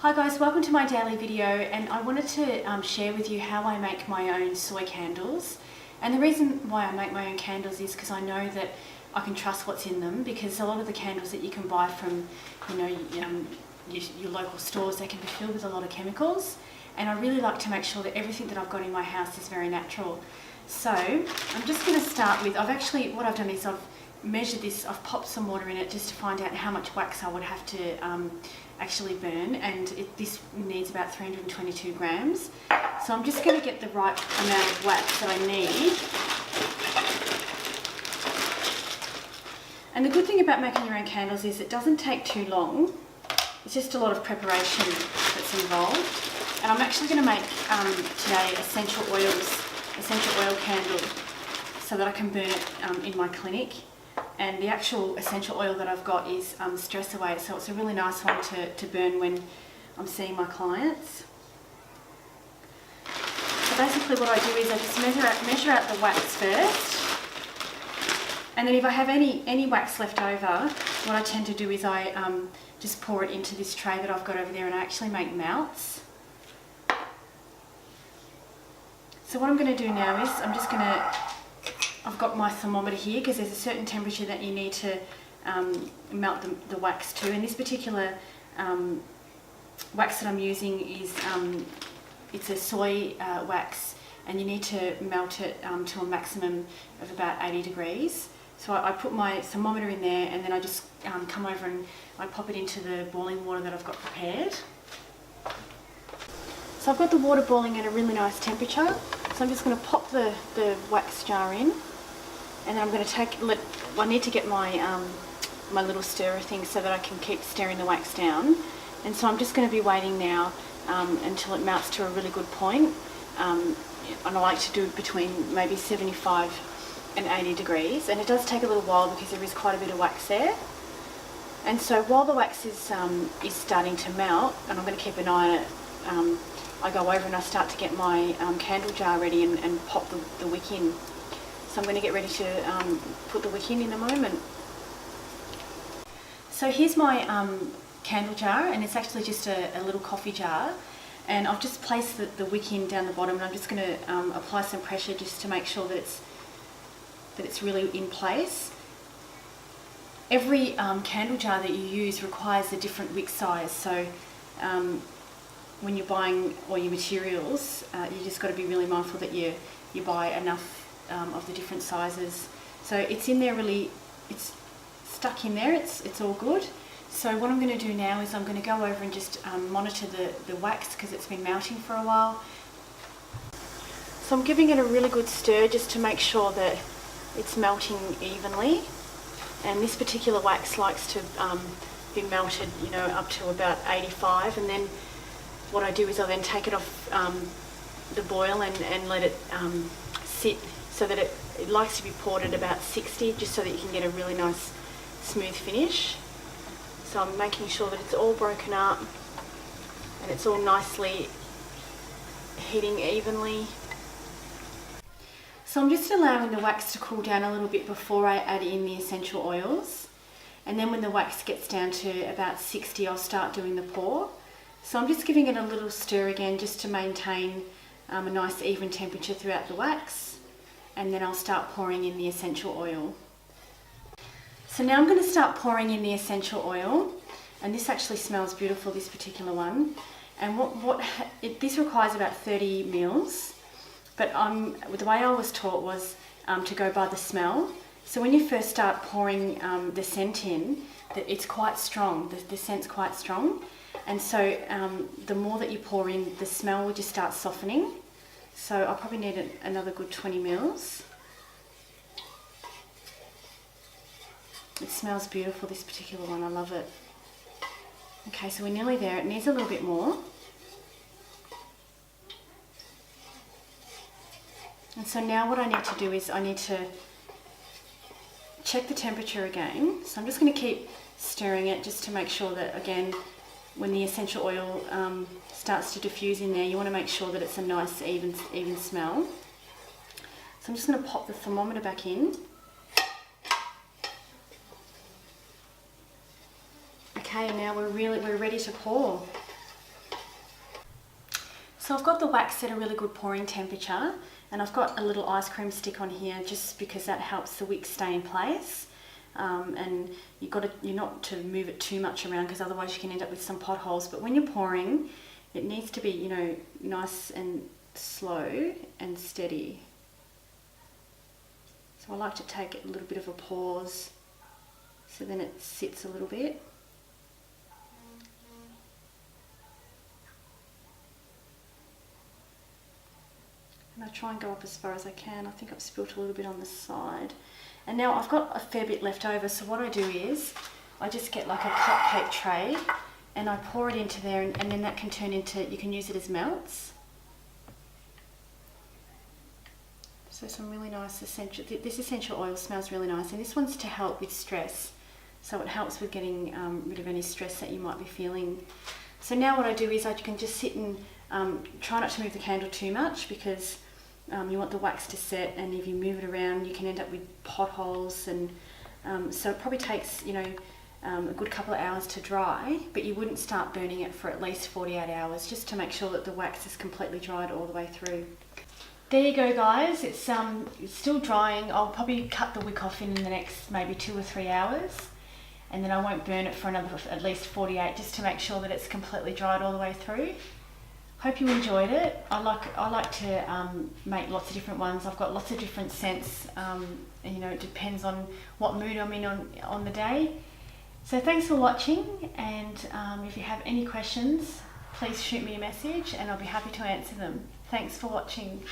Hi guys, welcome to my daily video, and I wanted to share with you how I make my own soy candles. And the reason why I make my own candles is because I know that I can trust what's in them, because a lot of the candles that you can buy from your local stores, they can be filled with a lot of chemicals, and I really like to make sure that everything that I've got in my house is very natural. So I'm just going to start with, what I've done is I've measured this, I've popped some water in it just to find out how much wax I would have to actually burn, and this needs about 322 grams. So I'm just going to get the right amount of wax that I need. And the good thing about making your own candles is it doesn't take too long. It's just a lot of preparation that's involved. And I'm actually going to make today essential oil candle so that I can burn it in my clinic. And the actual essential oil that I've got is Stress Away, so it's a really nice one to burn when I'm seeing my clients. So basically what I do is I just measure out the wax first, and then if I have any wax left over, what I tend to do is I just pour it into this tray that I've got over there, and I actually make melts. So what I'm going to do now is I've got my thermometer here, because there's a certain temperature that you need to melt the wax to. And this particular wax that I'm using is it's a soy wax, and you need to melt it to a maximum of about 80 degrees. So I put my thermometer in there, and then I just come over and I pop it into the boiling water that I've got prepared. So I've got the water boiling at a really nice temperature. So I'm just going to pop the wax jar in. And then I'm going to I need to get my my little stirrer thing so that I can keep stirring the wax down. And so I'm just going to be waiting now until it melts to a really good point. And I like to do it between maybe 75 and 80 degrees. And it does take a little while because there is quite a bit of wax there. And so while the wax is starting to melt, and I'm going to keep an eye on it, I go over and I start to get my candle jar ready and pop the wick in. So I'm going to get ready to put the wick in a moment. So here's my candle jar, and it's actually just a little coffee jar. And I've just placed the wick in down the bottom, and I'm just going to apply some pressure just to make sure that it's really in place. Every candle jar that you use requires a different wick size. So when you're buying all your materials, you just got to be really mindful that you buy enough of the different sizes. So it's in there it's stuck in there, it's all good. So what I'm going to do now is I'm going to go over and just monitor the wax, because it's been melting for a while. So I'm giving it a really good stir just to make sure that it's melting evenly. And this particular wax likes to be melted, up to about 85, and then what I do is I then take it off the boil and let it sit, so that it likes to be poured at about 60, just so that you can get a really nice smooth finish. So I'm making sure that it's all broken up and it's all nicely heating evenly. So I'm just allowing the wax to cool down a little bit before I add in the essential oils. And then when the wax gets down to about 60, I'll start doing the pour. So I'm just giving it a little stir again, just to maintain a nice even temperature throughout the wax. And then I'll start pouring in the essential oil. So now I'm going to start pouring in the essential oil, and this actually smells beautiful, this particular one. And this requires about 30 mils, but the way I was taught was to go by the smell. So when you first start pouring the scent in, it's quite strong, the scent's quite strong. And so the more that you pour in, the smell will just start softening. So I'll probably need another good 20 mils. It smells beautiful, this particular one, I love it. Okay, so we're nearly there. It needs a little bit more. And so now what I need to do is I need to check the temperature again. So I'm just going to keep stirring it just to make sure that, again, when the essential oil starts to diffuse in there, you want to make sure that it's a nice even smell. So I'm just going to pop the thermometer back in. Okay, and now we're ready to pour. So I've got the wax at a really good pouring temperature, and I've got a little ice cream stick on here just because that helps the wick stay in place. And you're not to move it too much around because otherwise you can end up with some potholes. But when you're pouring, it needs to be, you know, nice and slow and steady. So I like to take a little bit of a pause so then it sits a little bit. And I try and go up as far as I can. I think I've spilt a little bit on the side. And now I've got a fair bit left over, so what I do is I just get like a cupcake tray and I pour it into there, and then that can turn into, you can use it as melts. So some really nice this essential oil smells really nice, and this one's to help with stress. So it helps with getting rid of any stress that you might be feeling. So now what I do is I can just sit and try not to move the candle too much, because you want the wax to set, and if you move it around you can end up with potholes, and so it probably takes, you know, a good couple of hours to dry, but you wouldn't start burning it for at least 48 hours just to make sure that the wax is completely dried all the way through. There you go guys, it's still drying. I'll probably cut the wick off in the next maybe 2 or 3 hours, and then I won't burn it for another at least 48 just to make sure that it's completely dried all the way through. Hope you enjoyed it. I like to make lots of different ones. I've got lots of different scents, and you know, it depends on what mood I'm in on the day. So thanks for watching, and if you have any questions, please shoot me a message and I'll be happy to answer them. Thanks for watching.